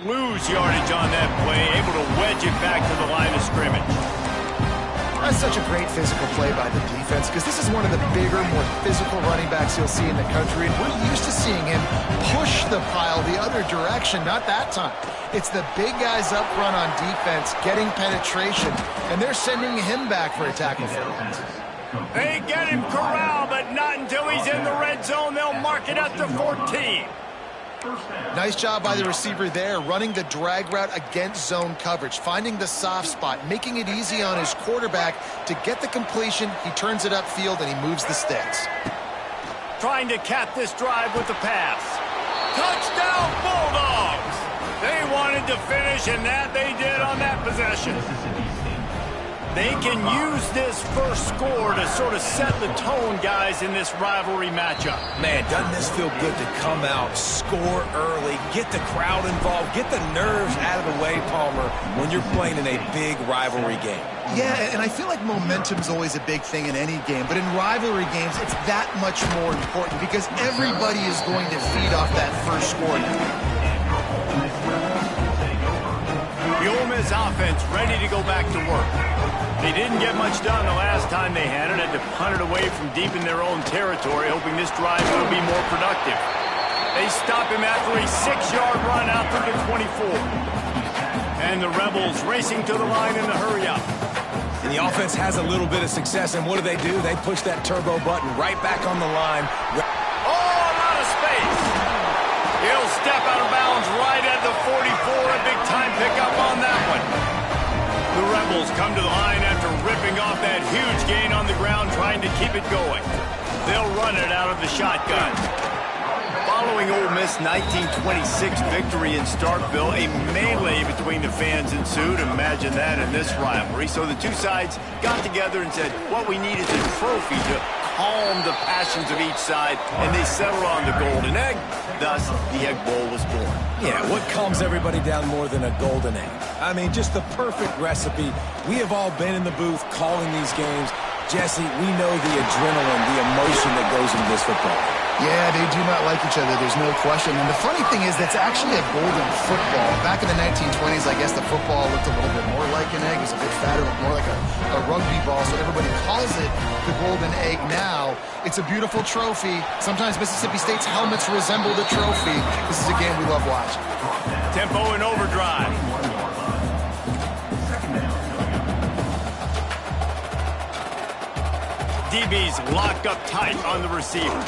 lose yardage on that play, able to wedge it back to the line of scrimmage. That's such a great physical play by the defense because this is one of the bigger, more physical running backs you'll see in the country, and we're used to seeing him push the pile the other direction. Not that time. It's the big guys up front on defense getting penetration, and they're sending him back for a tackle for loss. They get him corralled, but not until he's in the red zone. They'll mark it up to 14. Nice job by the receiver there, running the drag route against zone coverage, finding the soft spot, making it easy on his quarterback to get the completion. He turns it upfield, and he moves the sticks. Trying to cap this drive with the pass. Touchdown, Bulldogs! They wanted to finish, and that they did on that possession. They can use this first score to sort of set the tone, guys, in this rivalry matchup. Man, doesn't this feel good to come out, score early, get the crowd involved, get the nerves out of the way, Palmer, when you're playing in a big rivalry game? Yeah, and I feel like momentum's always a big thing in any game, but in rivalry games, it's that much more important because everybody is going to feed off that first score. The Ole Miss offense ready to go back to work. They didn't get much done the last time they had it. Had to punt it away from deep in their own territory, hoping this drive will be more productive. They stop him after a 6-yard run out to the 24. And the Rebels racing to the line in the hurry-up. And the offense has a little bit of success, and what do? They push that turbo button right back on the line. Oh, out of space. He'll step out of bounds right at the 44. A big-time pickup on that one. The Rebels come to the line after ripping off that huge gain on the ground, trying to keep it going. They'll run it out of the shotgun. Following Ole Miss' 1926 victory in Starkville, a melee between the fans ensued. Imagine that in this rivalry. So the two sides got together and said, what we need is a trophy to calm the passions of each side, and they settled on the Golden Egg. Thus, the Egg Bowl was born. Yeah, what calms everybody down more than a golden egg? I mean, just the perfect recipe. We have all been in the booth calling these games. Jesse, we know the adrenaline, the emotion that goes into this football. Yeah, they do not like each other, there's no question. And the funny thing is, that's actually a golden football. Back in the 1920s, I guess the football looked a little bit more like an egg. It was a bit fatter, more like a rugby ball, so everybody calls it the golden egg now. It's a beautiful trophy. Sometimes Mississippi State's helmets resemble the trophy. This is a game we love watching. Tempo and overdrive. DB's locked up tight on the receiver.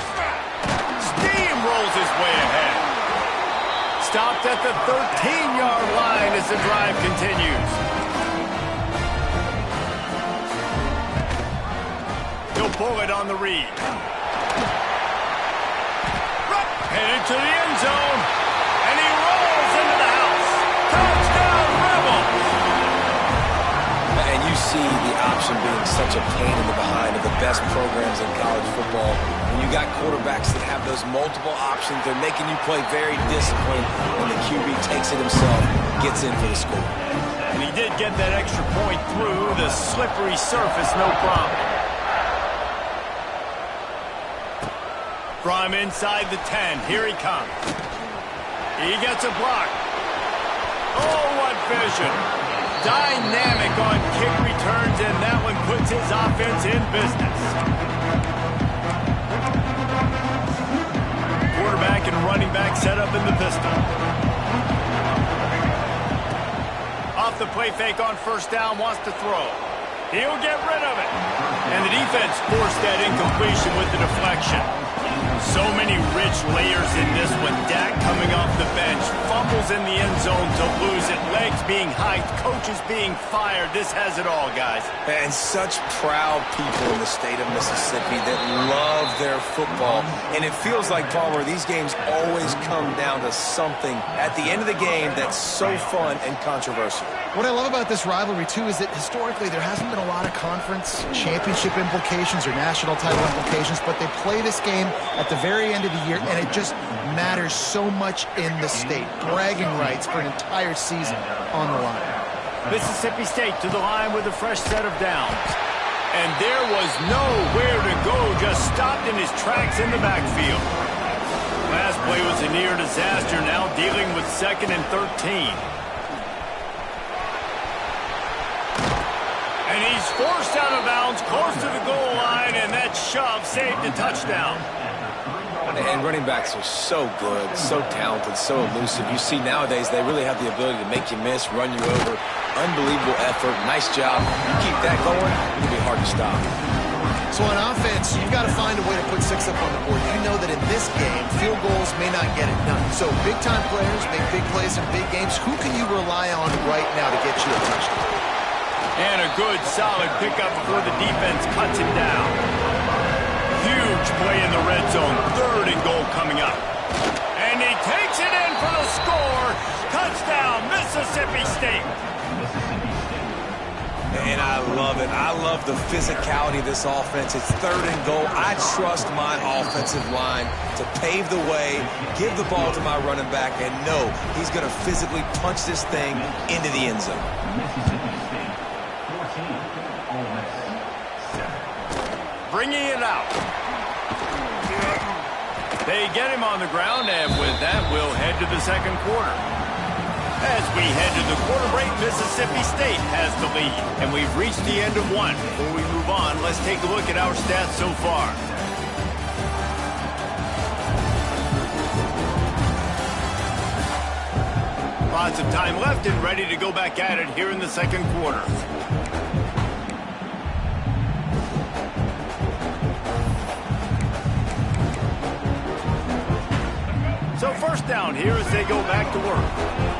Steamrolls his way ahead. Stopped at the 13-yard line as the drive continues. He'll pull it on the read. Headed to the end zone. And he rolls into the house. Touchdown, Rebels! And you see the option being such a pain in the behind of the best programs in college football. When you got quarterbacks that have those multiple options, they're making you play very disciplined, and the QB takes it himself, gets in for the score. And he did get that extra point through the slippery surface, no problem. From inside the 10, here he comes. He gets a block. Oh, what vision. Dynamic on kick returns, and that one puts his offense in business. Quarterback and running back set up in the pistol. Off the play fake on first down, wants to throw. He'll get rid of it. And the defense forced that incompletion with the deflection. So many rich layers in this one. Dak coming off the bench. Fumbles in the end zone to lose it. Legs being hiked. Coaches being fired. This has it all, guys. And such proud people in the state of Mississippi that love their football. And it feels like, Palmer, these games always come down to something at the end of the game that's so fun and controversial. What I love about this rivalry, too, is that historically there hasn't been a lot of conference championship implications or national title implications, but they play this game at the very end of the year, and it just matters so much in the state. Bragging rights for an entire season on the line. Mississippi State to the line with a fresh set of downs. And there was nowhere to go, just stopped in his tracks in the backfield. Last play was a near disaster, now dealing with 2nd and 13. And he's forced out of bounds, close to the goal line, and that shove saved a touchdown. And running backs are so good, so talented, so elusive. You see nowadays they really have the ability to make you miss, run you over. Unbelievable effort. Nice job. You keep that going, it'll be hard to stop. So on offense, you've got to find a way to put 6 up on the board. You know that in this game, field goals may not get it done. So big-time players make big plays in big games. Who can you rely on right now to get you a touchdown? And a good, solid pickup before the defense cuts him down. Huge play in the red zone. 3rd and goal coming up. And he takes it in for the score. Touchdown, Mississippi State. And I love it. I love the physicality of this offense. It's 3rd and goal. I trust my offensive line to pave the way, give the ball to my running back, and know he's going to physically punch this thing into the end zone. Bringing it out. They get him on the ground, and with that, we'll head to the 2nd quarter. As we head to the quarter break, Mississippi State has the lead, and we've reached the end of 1. Before we move on, let's take a look at our stats so far. Lots of time left and ready to go back at it here in the 2nd quarter. So 1st down here as they go back to work.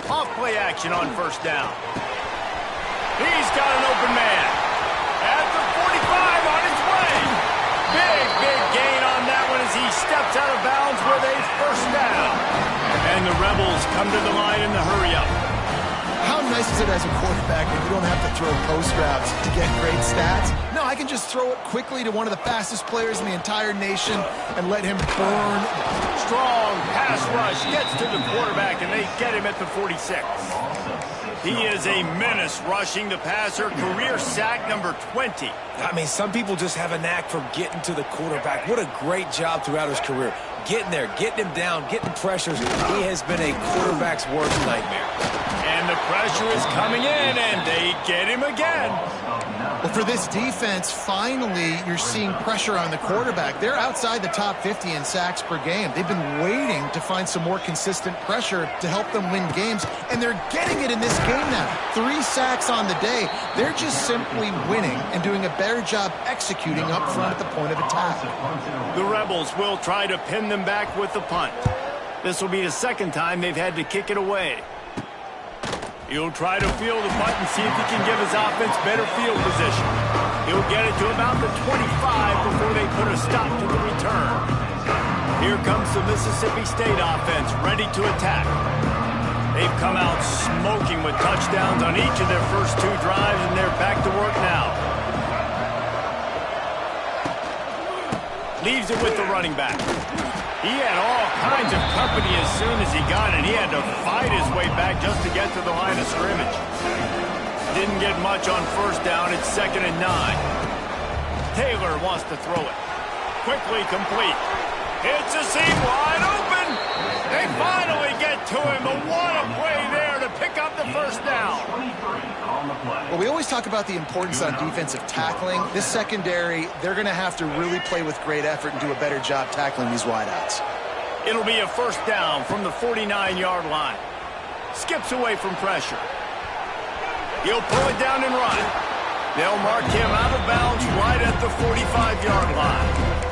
Off-play action on 1st down. He's got an open man. At the 45 on his way. Big gain on that one as he steps out of bounds with a 1st down. And the Rebels come to the line in the hurry-up. How nice is it as a quarterback when you don't have to throw post routes to get great stats? No, I can just throw it quickly to one of the fastest players in the entire nation and let him burn. Strong pass rush gets to the quarterback, and they get him at the 46. He is a menace rushing the passer. Career sack number 20. I mean, some people just have a knack for getting to the quarterback. What a great job throughout his career. Getting there, getting him down, getting pressures. He has been a quarterback's worst nightmare. And the pressure is coming in, and they get him again. Well, for this defense, finally, you're seeing pressure on the quarterback. They're outside the top 50 in sacks per game. They've been waiting to find some more consistent pressure to help them win games, and they're getting it in this game now. 3 sacks on the day. They're just simply winning and doing a better job executing up front at the point of attack. The Rebels will try to pin them back with the punt. This will be the 2nd time they've had to kick it away. He'll try to field the punt and see if he can give his offense better field position. He'll get it to about the 25 before they put a stop to the return. Here comes the Mississippi State offense ready to attack. They've come out smoking with touchdowns on each of their first 2 drives, and they're back to work now. Leaves it with the running back. He had all kinds of company as soon as he got it. He had to fight his way back just to get to the line of scrimmage. Didn't get much on 1st down. It's 2nd and 9. Taylor wants to throw it. Quickly complete. Hits a seam wide open. They finally get to him, but what a play there to pick up the 1st down. Well, we always talk about the importance on defensive tackling. This secondary, they're going to have to really play with great effort and do a better job tackling these wideouts. It'll be a 1st down from the 49-yard line. Skips away from pressure. He'll pull it down and run. They'll mark him out of bounds right at the 45-yard line.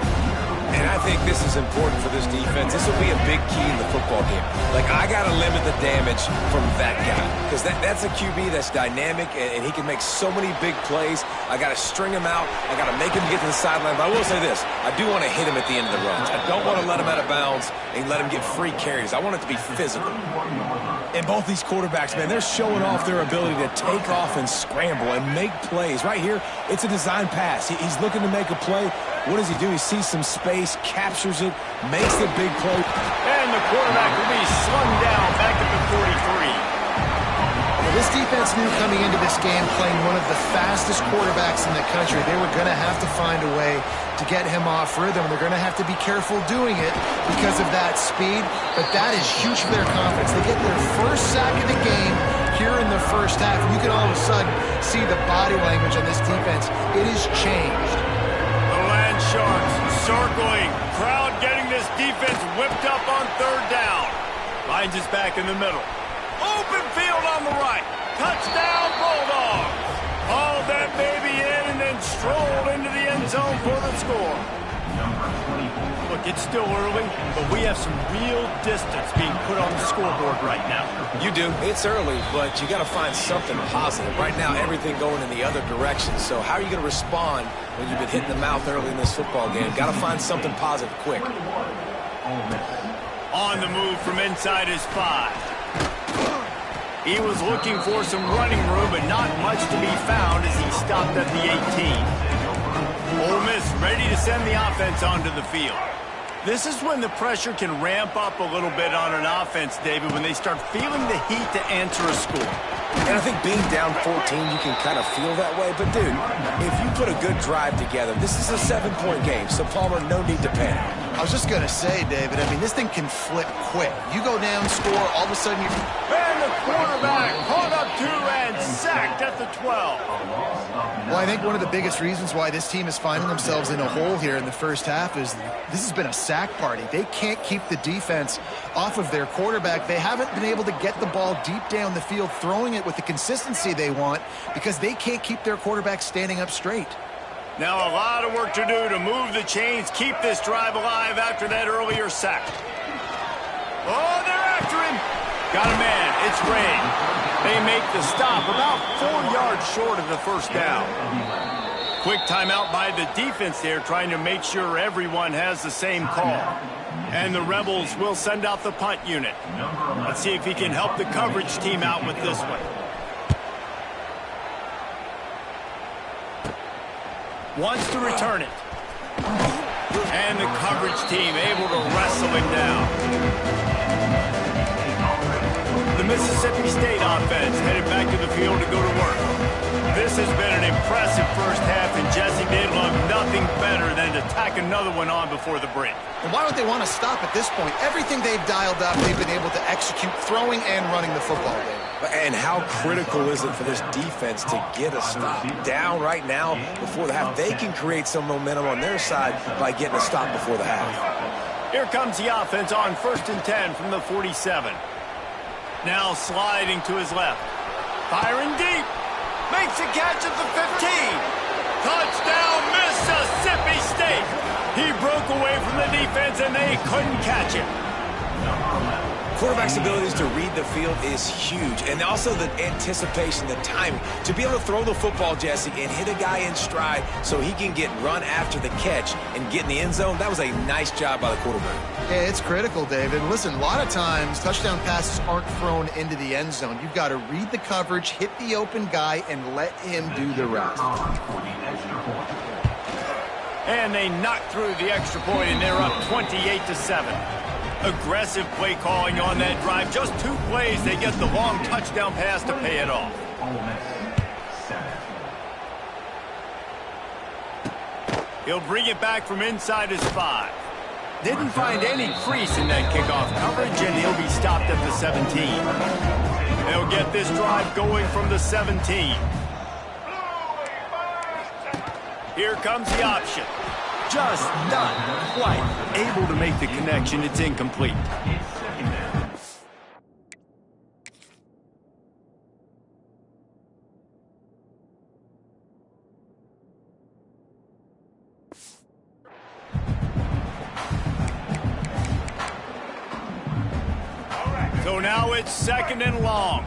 And I think this is important for this defense. This will be a big key in the football game. Like, I got to limit the damage from that guy because that's a QB that's dynamic, and he can make so many big plays. I got to string him out. I got to make him get to the sideline. But I will say this. I do want to hit him at the end of the runs. I don't want to let him out of bounds and let him get free carries. I want it to be physical. And both these quarterbacks, man, they're showing off their ability to take off and scramble and make plays. Right here, it's a design pass. He's looking to make a play. What does he do? He sees some space, captures it, makes the big play. And the quarterback will be slung down back at the 43. This defense knew coming into this game, playing one of the fastest quarterbacks in the country, they were going to have to find a way to get him off rhythm. They're going to have to be careful doing it because of that speed, but that is huge for their confidence. They get their first sack of the game here in the first half, and you can all of a sudden see the body language on this defense. It has changed. The Land Sharks circling, crowd getting this defense whipped up on third down. Finds us back in the middle. Open field on the right. Touchdown, Bulldogs. Hauled that baby in and then strolled into the end zone for the score. Look, it's still early, but we have some real distance being put on the scoreboard right now. You do. It's early, but you got to find something positive. Right now, everything going in the other direction. So how are you going to respond when you've been hit in the mouth early in this football game? Got to find something positive quick. On the move from inside his 5. He was looking for some running room, but not much to be found as he stopped at the 18. Ole Miss ready to send the offense onto the field. This is when the pressure can ramp up a little bit on an offense, David, when they start feeling the heat to answer a score. And I think being down 14, you can kind of feel that way. But, dude, if you put a good drive together, this is a 7-point game, so, Palmer, no need to panic. I was just going to say, David, I mean, this thing can flip quick. You go down, score, all of a sudden you're... And the quarterback caught up to and sacked at the 12. Well, I think one of the biggest reasons why this team is finding themselves in a hole here in the first half is this has been a sack party. They can't keep the defense off of their quarterback. They haven't been able to get the ball deep down the field, throwing it with the consistency they want because they can't keep their quarterback standing up straight. Now a lot of work to do to move the chains, keep this drive alive after that earlier sack. Oh, they're after him. Got a man. It's Rain. They make the stop about 4 yards short of the first down. Quick timeout by the defense there, trying to make sure everyone has the same call. And the Rebels will send out the punt unit. Let's see if he can help the coverage team out with this one. Wants to return it. And the coverage team able to wrestle him down. The Mississippi State offense headed back to the field to go to work. This has been an impressive first half, and Jesse, they'd love nothing better than to tack another one on before the break. And why would they want to stop at this point? Everything they've dialed up, they've been able to execute throwing and running the football game. And how critical is it for this defense to get a stop down right now before the half? They can create some momentum on their side by getting a stop before the half. Here comes the offense on 1st and 10 from the 47. Now sliding to his left. Firing deep. Makes a catch at the 15. Touchdown, Mississippi State. He broke away from the defense, and they couldn't catch him. Quarterback's abilities to read the field is huge, and also the anticipation, the timing. To be able to throw the football, Jesse, and hit a guy in stride so he can get run after the catch and get in the end zone, that was a nice job by the quarterback. Yeah, it's critical, David. Listen, a lot of times touchdown passes aren't thrown into the end zone. You've got to read the coverage, hit the open guy, and let him do the rest. And they knocked through the extra point, and they're up 28-7. Aggressive play calling on that drive. Just 2 plays, they get the long touchdown pass to pay it off. He'll bring it back from inside his 5. Didn't find any crease in that kickoff coverage, and he'll be stopped at the 17. They'll get this drive going from the 17. Here comes the option. Just not quite able to make the connection. It's incomplete. So now it's 2nd and long.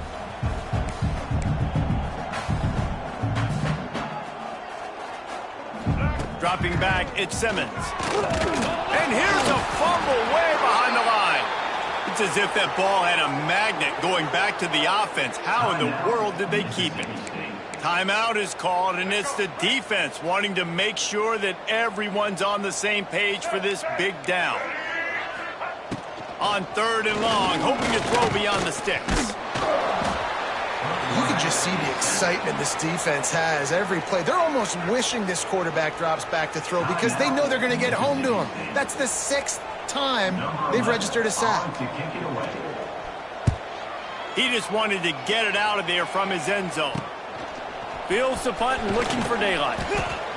Dropping back, it's Simmons. And here's a fumble way behind the line. It's as if that ball had a magnet going back to the offense. How in the world did they keep it? Timeout is called, and it's the defense wanting to make sure that everyone's on the same page for this big down. On 3rd and long, hoping to throw beyond the sticks. You can just see the excitement this defense has every play. They're almost wishing this quarterback drops back to throw because they know they're going to get home to him. That's the 6th time they've registered a sack. He just wanted to get it out of there from his end zone. Fields the punt and looking for daylight.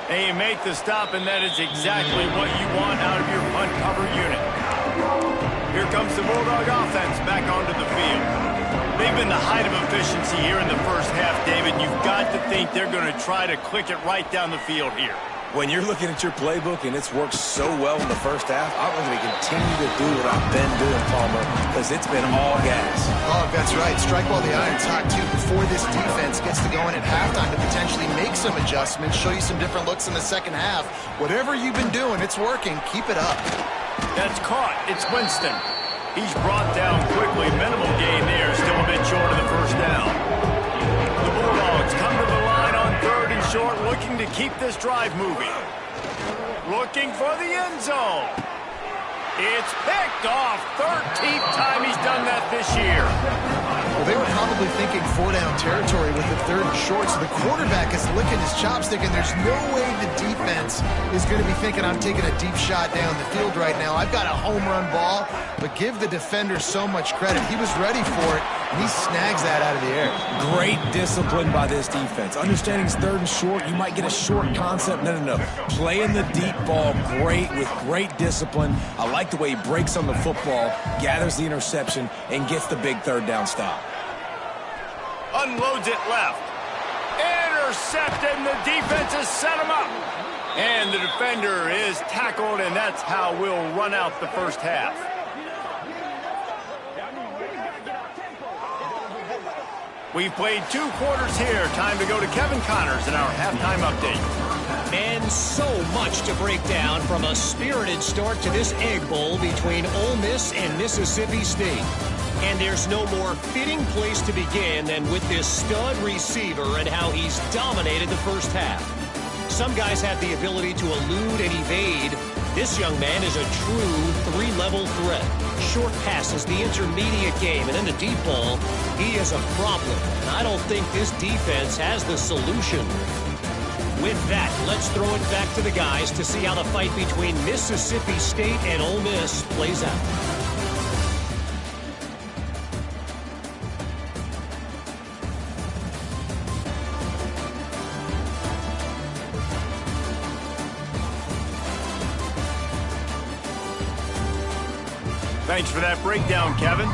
They make the stop, and that is exactly what you want out of your punt cover unit. Here comes the Bulldog offense back onto the field. They've been the height of efficiency here in the first half, David. You've got to think they're going to try to click it right down the field here. When you're looking at your playbook and it's worked so well in the first half, I'm going to continue to do what I've been doing, Palmer, because it's been all gas. Oh, that's right. Strike while the iron's hot, too, before this defense gets to going at halftime to potentially make some adjustments, show you some different looks in the second half. Whatever you've been doing, it's working. Keep it up. That's caught. It's Winston. He's brought down quickly. Minimal gain there. Still a bit short of the first down. The Bulldogs come to the line on 3rd and short, looking to keep this drive moving. Looking for the end zone. It's picked off. 13th time he's done that this year. Well, they were probably thinking 4-down territory with the 3rd and short, so the quarterback is licking his chops, thinking there's no way the defense is going to be thinking I'm taking a deep shot down the field right now. I've got a home run ball, but give the defender so much credit. He was ready for it, and he snags that out of the air. Great discipline by this defense. Understanding it's 3rd and short, you might get a short concept. No. Playing the deep ball great with great discipline. I like the way he breaks on the football, gathers the interception, and gets the big 3rd down stop. Unloads it left. Intercepted, and the defense has set him up. And the defender is tackled, and that's how we'll run out the first half. We've played 2 quarters here. Time to go to Kevin Connors in our halftime update. And so much to break down from a spirited start to this Egg Bowl between Ole Miss and Mississippi State. And there's no more fitting place to begin than with this stud receiver and how he's dominated the first half. Some guys have the ability to elude and evade. This young man is a true 3-level threat. Short passes, the intermediate game, and then the deep ball. He is a problem, and I don't think this defense has the solution. With that, let's throw it back to the guys to see how the fight between Mississippi State and Ole Miss plays out. Thanks for that breakdown, Kevin.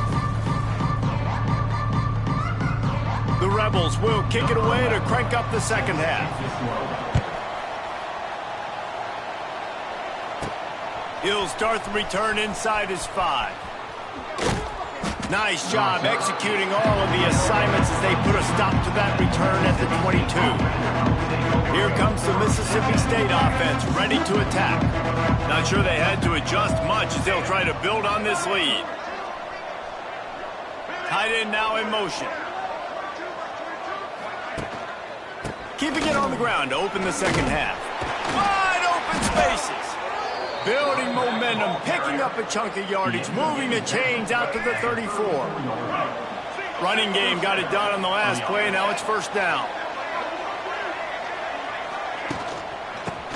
The Rebels will kick it away to crank up the second half. He'll start the return inside his 5. Nice job executing all of the assignments as they put a stop to that return at the 22. Here comes the Mississippi State offense, ready to attack. Not sure they had to adjust much as they'll try to build on this lead. Tight end now in motion. Keeping it on the ground to open the second half. Wide open spaces. Building momentum, picking up a chunk of yardage, moving the chains out to the 34. Running game got it done on the last play. Now it's first down.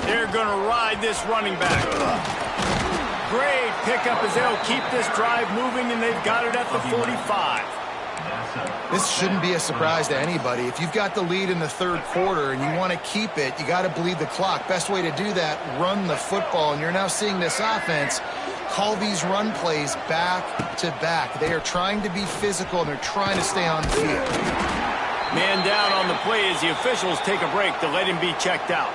They're going to ride this running back. Great pickup as they'll keep this drive moving, and they've got it at the 45. This shouldn't be a surprise to anybody. If you've got the lead in the 3rd quarter and you want to keep it, you got to bleed the clock. Best way to do that, run the football. And you're now seeing this offense call these run plays back to back. They are trying to be physical, and they're trying to stay on the field. Man down on the play as the officials take a break to let him be checked out.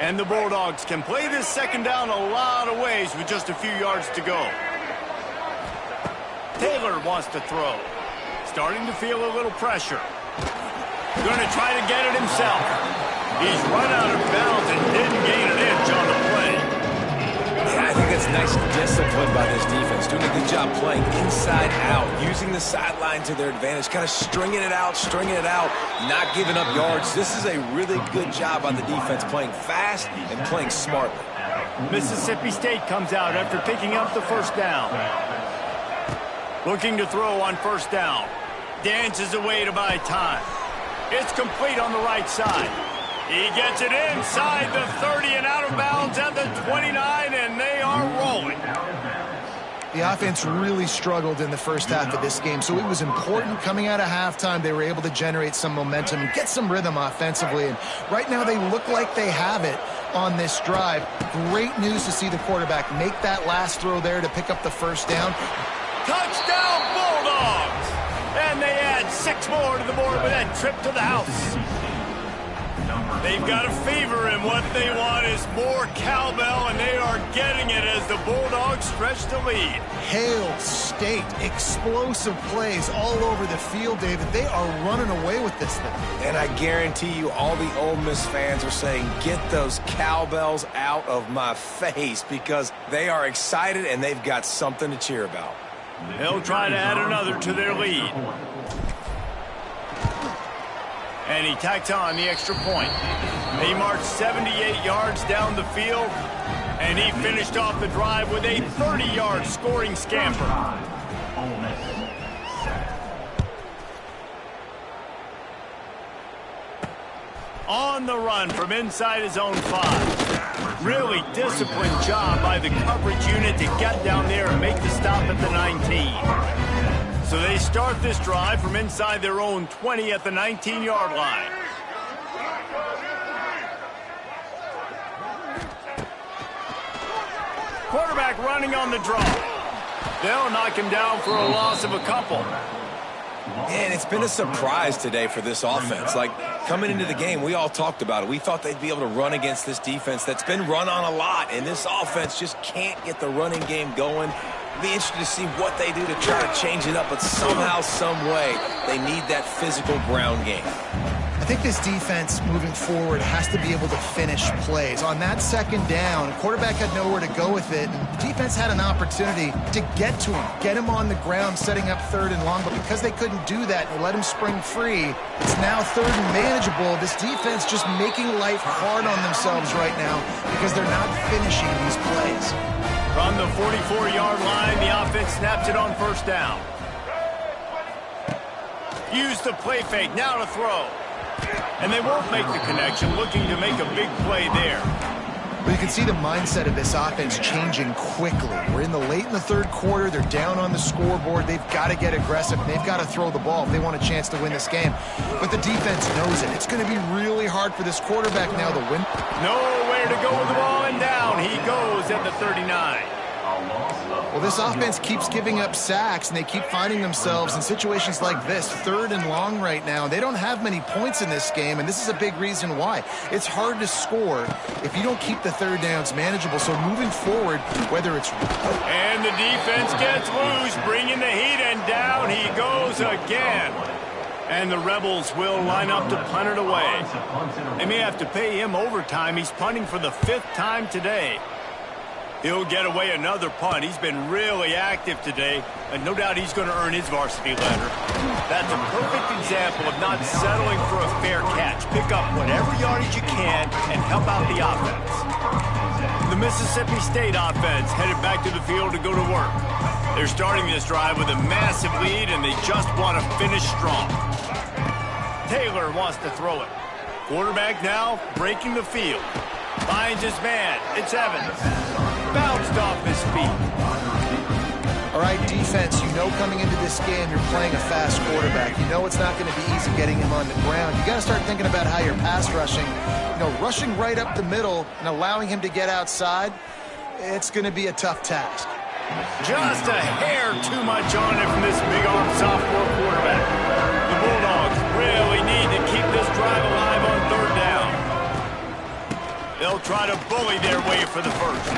And the Bulldogs can play this second down a lot of ways with just a few yards to go. Taylor wants to throw. Starting to feel a little pressure. Going to try to get it himself. He's run out of bounds and didn't gain an inch on the play. Yeah, I think that's nice discipline by this defense. Doing a good job playing inside out, using the sideline to their advantage, kind of stringing it out, not giving up yards. This is a really good job on the defense, playing fast and playing smartly. Mississippi State comes out after picking up the first down. Looking to throw on first down. Dances away to buy time. It's complete on the right side. He gets it inside the 30 and out of bounds at the 29, and they are rolling. The offense really struggled in the first half of this game, so it was important coming out of halftime. They were able to generate some momentum and get some rhythm offensively, and right now they look like they have it on this drive. Great news to see the quarterback make that last throw there to pick up the first down. Touchdown Bulldogs! And they add 6 more to the board with that trip to the house. They've got a fever, and what they want is more cowbell, and they are getting it as the Bulldogs stretch the lead. Hail State, explosive plays all over the field, David. They are running away with this thing. And I guarantee you all the Ole Miss fans are saying, get those cowbells out of my face, because they are excited and they've got something to cheer about. They'll try to add another to their lead. And he tacked on the extra point. They marched 78 yards down the field, and he finished off the drive with a 30-yard scoring scamper. On the run from inside his own 5. Really disciplined job by the coverage unit to get down there and make the stop at the 19. So they start this drive from inside their own 20 at the 19-yard line. Quarterback running on the draw. They'll knock him down for a loss of a couple. And it's been a surprise today for this offense. Like, coming into the game, we all talked about it. We thought they'd be able to run against this defense that's been run on a lot, and this offense just can't get the running game going. Be interested to see what they do to try to change it up, but somehow, some way, they need that physical ground game. I think this defense moving forward has to be able to finish plays. On that second down, quarterback had nowhere to go with it, and the defense had an opportunity to get to him, get him on the ground, setting up third and long, but because they couldn't do that and let him spring free, it's now third and manageable. This defense just making life hard on themselves right now because they're not finishing these plays. From the 44-yard line, the offense snaps it on first down. Use the play fake, now to throw. And they won't make the connection, looking to make a big play there. Well, you can see the mindset of this offense changing quickly. We're late in the third quarter. They're down on the scoreboard. They've got to get aggressive. They've got to throw the ball if they want a chance to win this game. But the defense knows it. It's going to be really hard for this quarterback now to win. Nowhere to go with the ball, and down he goes at the 39. Well, this offense keeps giving up sacks, and they keep finding themselves in situations like this, third and long right now. They don't have many points in this game, and this is a big reason why. It's hard to score if you don't keep the third downs manageable. So moving forward, whether it's... And the defense gets loose, bringing the heat, and down he goes again. And the Rebels will line up to punt it away. They may have to pay him overtime. He's punting for the 5th time today. He'll get away another punt. He's been really active today, and no doubt he's going to earn his varsity letter. That's a perfect example of not settling for a fair catch. Pick up whatever yardage you can and help out the offense. The Mississippi State offense headed back to the field to go to work. They're starting this drive with a massive lead, and they just want to finish strong. Taylor wants to throw it. Quarterback now breaking the field. Finds his man. It's Evans. Bounced off his feet. All right, defense, you know coming into this game you're playing a fast quarterback. You know it's not going to be easy getting him on the ground. You got to start thinking about how you're pass rushing. Rushing right up the middle and allowing him to get outside, it's going to be a tough task. Just a hair too much on it from this big-arm sophomore quarterback. The Bulldogs really need to keep this drive alive on third down. They'll try to bully their way for the first.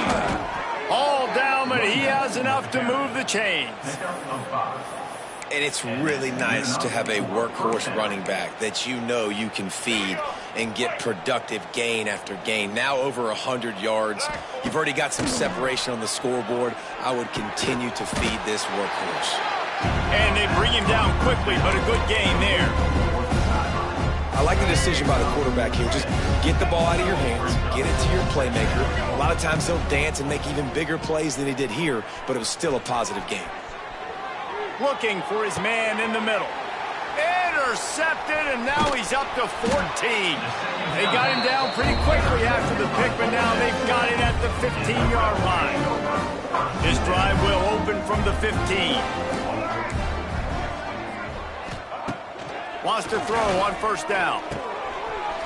All down, but he has enough to move the chains. And it's really nice to have a workhorse running back that you know you can feed and get productive gain after gain. Now over 100 yards. You've already got some separation on the scoreboard. I would continue to feed this workhorse. And they bring him down quickly, but a good gain there. I like the decision by the quarterback here. Just get the ball out of your hands, get it to your playmaker. A lot of times he'll dance and make even bigger plays than he did here, but it was still a positive game. Looking for his man in the middle. Intercepted, and now he's up to 14. They got him down pretty quickly after the pick, but now they've got it at the 15-yard line. This drive will open from the 15. Wants to throw on first down.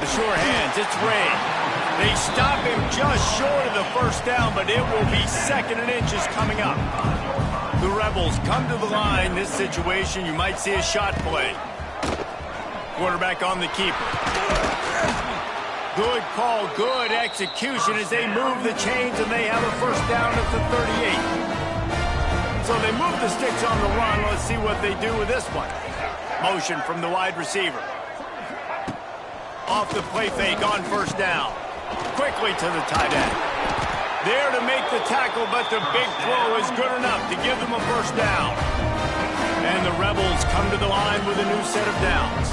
The sure hands, it's Ray. They stop him just short of the first down, but it will be 2nd and inches coming up. The Rebels come to the line. This situation, you might see a shot play. Quarterback on the keeper. Good call, good execution as they move the chains, and they have a first down at the 38. So they move the sticks on the run. Let's see what they do with this one. Motion from the wide receiver. Off the play fake on first down. Quickly to the tight end. There to make the tackle, but the big throw is good enough to give them a first down. And the Rebels come to the line with a new set of downs.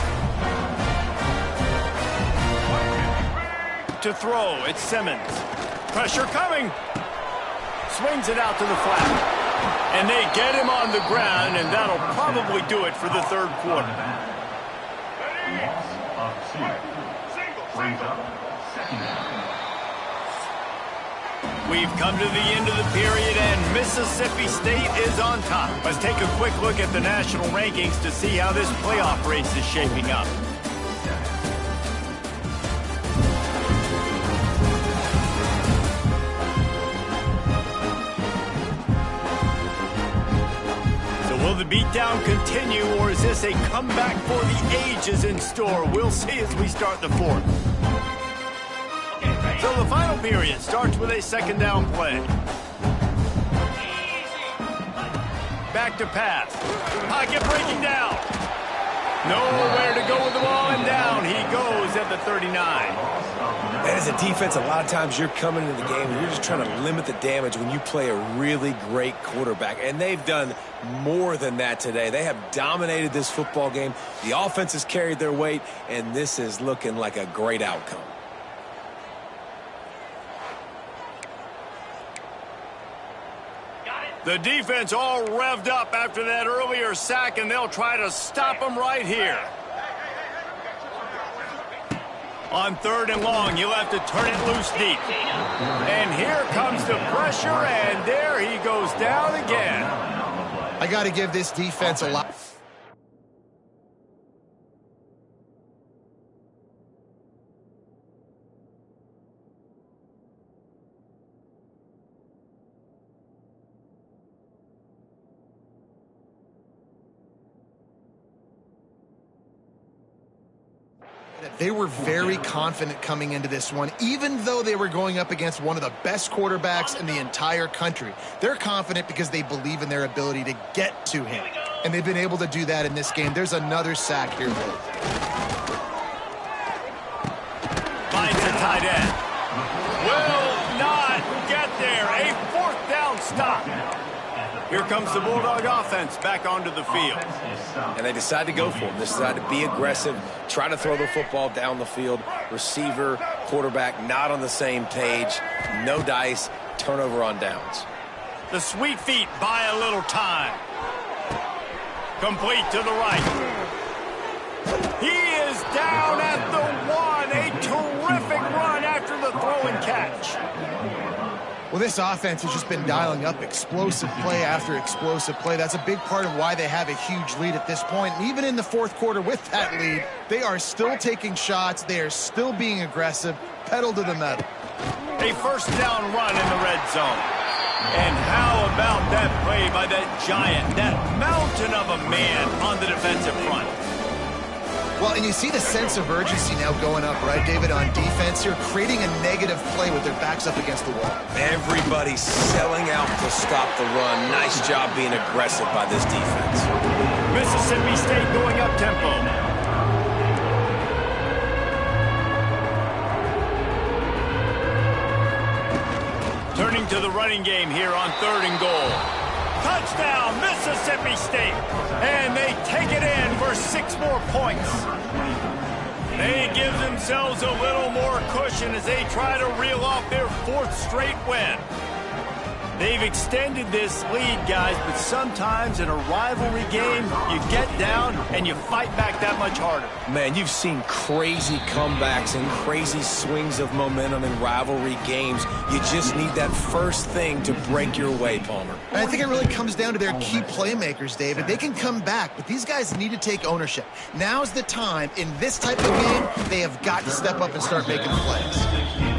To throw, it's Simmons. Pressure coming. Swings it out to the flat. And they get him on the ground, and that'll probably do it for the third quarter. We've come to the end of the period, and Mississippi State is on top. Let's take a quick look at the national rankings to see how this playoff race is shaping up. Will the beatdown continue, or is this a comeback for the ages in store? We'll see as we start the fourth. So the final period starts with a 2nd down play. Back to pass. Pocket breaking down. Nowhere to go with the ball, and down he goes at the 39. And as a defense, a lot of times you're coming into the game and you're just trying to limit the damage when you play a really great quarterback. And they've done more than that today. They have dominated this football game. The offense has carried their weight, and this is looking like a great outcome. The defense all revved up after that earlier sack, and they'll try to stop them right here. On 3rd and long, he'll have to turn it loose deep. And here comes the pressure, and there he goes down again. I got to give this defense a lot. They were very confident coming into this one, even though they were going up against one of the best quarterbacks in the entire country. They're confident because they believe in their ability to get to him, and they've been able to do that in this game. There's another sack here, though. Finds the tight end. Will not get there. A 4th down stop. Here comes the Bulldog offense back onto the field. And they decide to go for it. They decide to be aggressive, try to throw the football down the field. Receiver, quarterback, not on the same page. No dice, turnover on downs. The sweet feet buy a little time. Complete to the right. He is down at the 1. A terrific run after the throw and catch. Well, this offense has just been dialing up explosive play after explosive play. That's a big part of why they have a huge lead at this point. And even in the 4th quarter with that lead, they are still taking shots. They are still being aggressive, pedal to the metal. A 1st down run in the red zone. And how about that play by that giant, that mountain of a man on the defensive front? Well, and you see the sense of urgency now going up, right, David, on defense here, creating a negative play with their backs up against the wall. Everybody's selling out to stop the run. Nice job being aggressive by this defense. Mississippi State going up tempo. Turning to the running game here on 3rd and goal. Touchdown, Mississippi State. And they take it in for 6 more points. They give themselves a little more cushion as they try to reel off their 4th straight win. They've extended this lead, guys, but sometimes in a rivalry game, you get down and you fight back that much harder. Man, you've seen crazy comebacks and crazy swings of momentum in rivalry games. You just need that first thing to break your way, Palmer. And I think it really comes down to their key playmakers, David. They can come back, but these guys need to take ownership. Now's the time. In this type of game, they have got to step up and start making plays.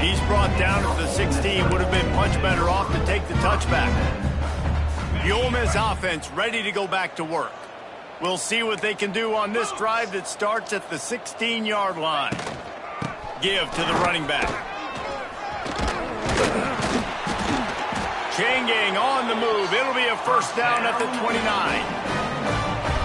He's brought down to the 16. Would have been much better off to take the touchback. The Ole Miss offense ready to go back to work. We'll see what they can do on this drive that starts at the 16-yard line. Give to the running back. Changing on the move. It'll be a first down at the 29.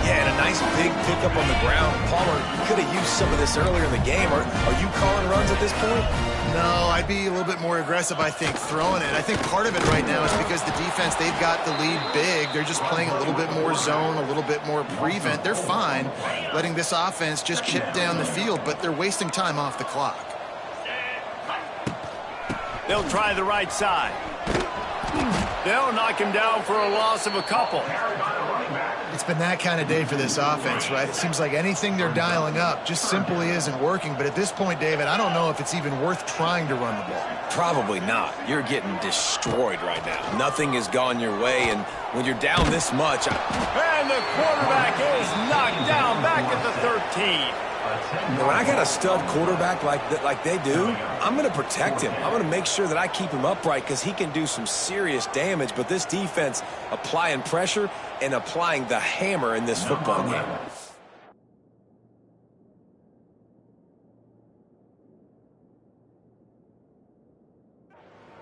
Yeah, and a nice big pickup on the ground. Palmer, you could have used some of this earlier in the game. Are you calling runs at this point? No, I'd be a little bit more aggressive, I think, throwing it. I think part of it right now is because the defense, they've got the lead big. They're just playing a little bit more zone, a little bit more prevent. They're fine letting this offense just chip down the field, but they're wasting time off the clock. They'll try the right side. They'll knock him down for a loss of a couple. It's been that kind of day for this offense, right? It seems like anything they're dialing up just simply isn't working. But at this point, David, I don't know if it's even worth trying to run the ball. Probably not. You're getting destroyed right now. Nothing has gone your way, and when you're down this much... And the quarterback is knocked down back at the 13. When I got a stud quarterback like they do, I'm going to protect him. I'm going to make sure that I keep him upright because he can do some serious damage. But this defense applying pressure and applying the hammer in this football game.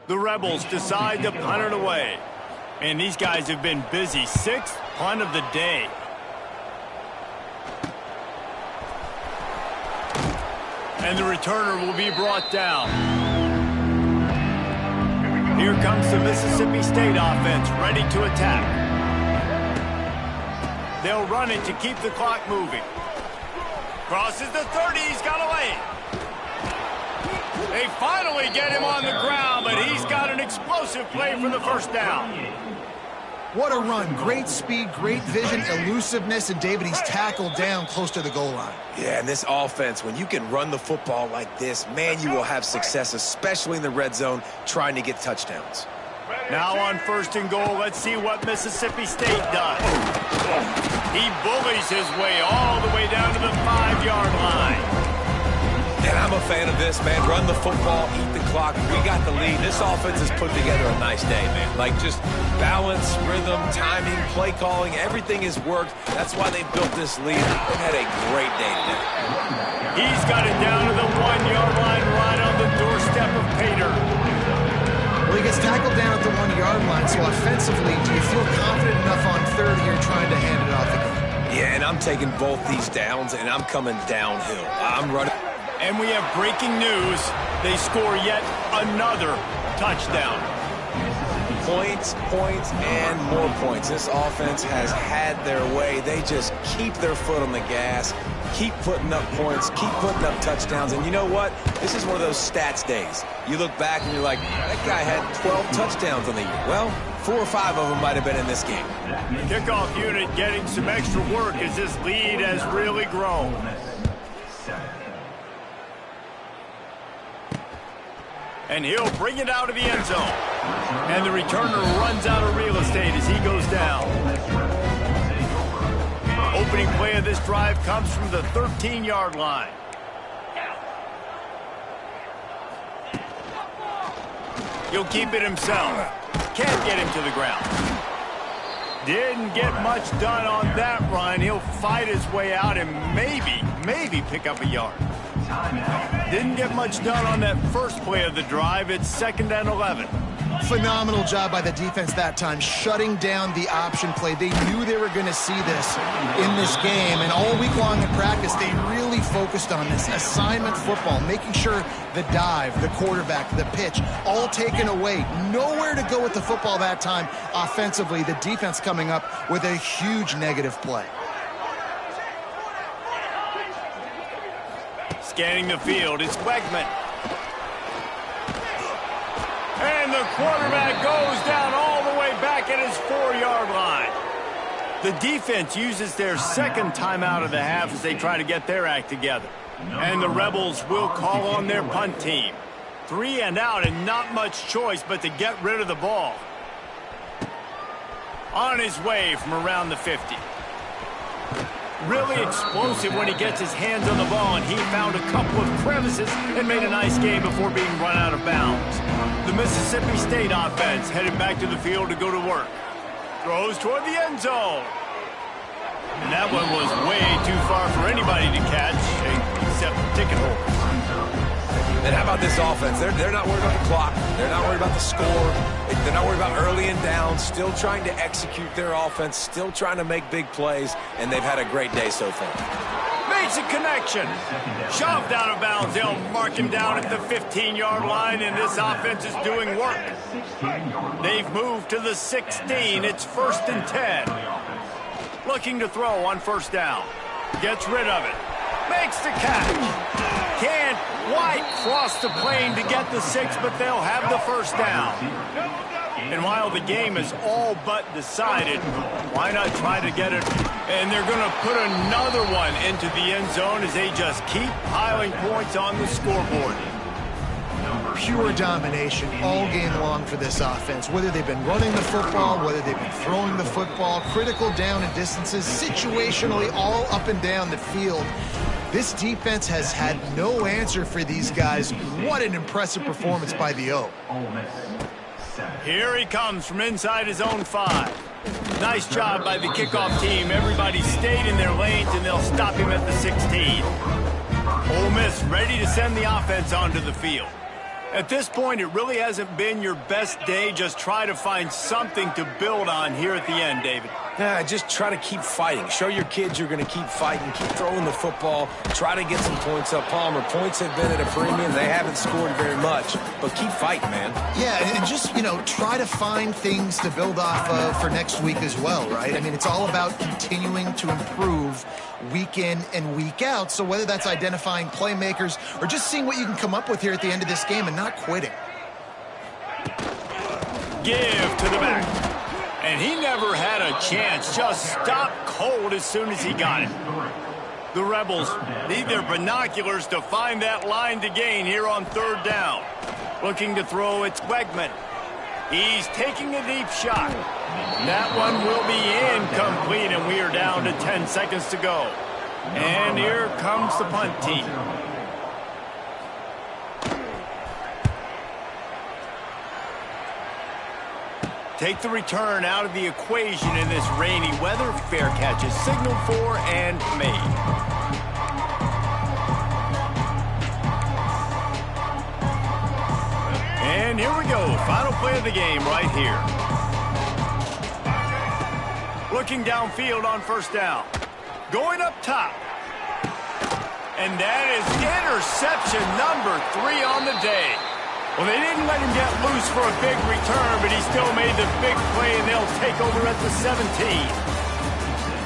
The Rebels decide to punt it away. And these guys have been busy. 6th punt of the day. And the returner will be brought down. Here comes the Mississippi State offense, ready to attack. They'll run it to keep the clock moving. Crosses the 30, he's got away. They finally get him on the ground, but he's got an explosive play for the first down. What a run. Great speed, great vision, elusiveness, and David, he's tackled down close to the goal line. Yeah, and this offense, when you can run the football like this, man, you will have success, especially in the red zone, trying to get touchdowns. Now on 1st and goal, let's see what Mississippi State does. He bullies his way all the way down to the 5-yard line. And I'm a fan of this, man. Run the football, eat the clock. We got the lead. This offense has put together a nice day, man. Like just balance, rhythm, timing, play calling, everything has worked. That's why they built this lead. They've had a great day today. He's got it down to the 1-yard line right on the doorstep of Pater. Well, he gets tackled down at the 1-yard line, so offensively, do you feel confident enough on 3rd here trying to hand it off again? Yeah, and I'm taking both these downs, and I'm coming downhill. I'm running. And we have breaking news. They score yet another touchdown. Points, points, and more points. This offense has had their way. They just keep their foot on the gas, keep putting up points, keep putting up touchdowns. And you know what? This is one of those stats days. You look back and you're like, that guy had 12 touchdowns on the year. Well, 4 or 5 of them might have been in this game. Kickoff unit getting some extra work as this lead has really grown. And he'll bring it out of the end zone. And the returner runs out of real estate as he goes down. Opening play of this drive comes from the 13-yard line. He'll keep it himself. Can't get him to the ground. Didn't get much done on that run. He'll fight his way out and maybe pick up a yard. Didn't get much done on that first play of the drive. It's 2nd and 11. Phenomenal job by the defense that time, shutting down the option play. They knew they were going to see this in this game, and all week long in practice, they really focused on this assignment football, making sure the dive, the quarterback, the pitch, all taken away. Nowhere to go with the football that time offensively. The defense coming up with a huge negative play. Scanning the field, it's Wegman. And the quarterback goes down all the way back at his 4-yard line. The defense uses their second timeout of the half as they try to get their act together. And the Rebels will call on their punt team. 3 and out and not much choice but to get rid of the ball. On his way from around the 50. Really explosive when he gets his hands on the ball, and he found a couple of crevices and made a nice game before being run out of bounds. The Mississippi State offense headed back to the field to go to work. Throws toward the end zone. And that one was way too far for anybody to catch, except the ticket holders. And how about this offense? They're not worried about the clock. They're not worried about the score. They're not worried about early and down. Still trying to execute their offense. Still trying to make big plays. And they've had a great day so far. Makes a connection. Shoved out of bounds. They'll mark him down at the 15-yard line, and this offense is doing work. They've moved to the 16. It's 1st and 10. Looking to throw on 1st down. Gets rid of it. Makes the catch. Can't quite cross the plane to get the 6, but they'll have the 1st down. And while the game is all but decided, why not try to get it? And they're going to put another one into the end zone as they just keep piling points on the scoreboard. Pure domination all game long for this offense. Whether they've been running the football, whether they've been throwing the football, critical down and distances, situationally all up and down the field. This defense has had no answer for these guys. What an impressive performance by the O. Here he comes from inside his own 5. Nice job by the kickoff team. Everybody stayed in their lanes, and they'll stop him at the 16. Ole Miss ready to send the offense onto the field. At this point, it really hasn't been your best day. Just try to find something to build on here at the end, David. Yeah, just try to keep fighting. Show your kids you're going to keep fighting. Keep throwing the football. Try to get some points up. Palmer, points have been at a premium. They haven't scored very much, but keep fighting, man. Yeah, and just, try to find things to build off of for next week as well, right? I mean, it's all about continuing to improve week in and week out. So whether that's identifying playmakers or just seeing what you can come up with here at the end of this game and not quitting. Give to the back. And he never had a chance. Just stopped cold as soon as he got it. The Rebels need their binoculars to find that line to gain here on 3rd down. Looking to throw, it's Wegman. He's taking a deep shot. That one will be incomplete, and we are down to 10 seconds to go. And here comes the punt team. Take the return out of the equation in this rainy weather. Fair catch is signaled for and made. And here we go. Final play of the game right here. Looking downfield on 1st down. Going up top. And that is interception number 3 on the day. Well, they didn't let him get loose for a big return, but he still made the big play, and they'll take over at the 17.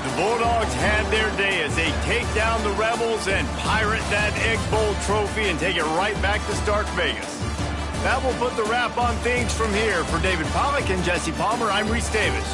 The Bulldogs had their day as they take down the Rebels and pirate that Egg Bowl trophy and take it right back to Stark Vegas. That will put the wrap on things from here. For David Pollack and Jesse Palmer, I'm Reese Davis.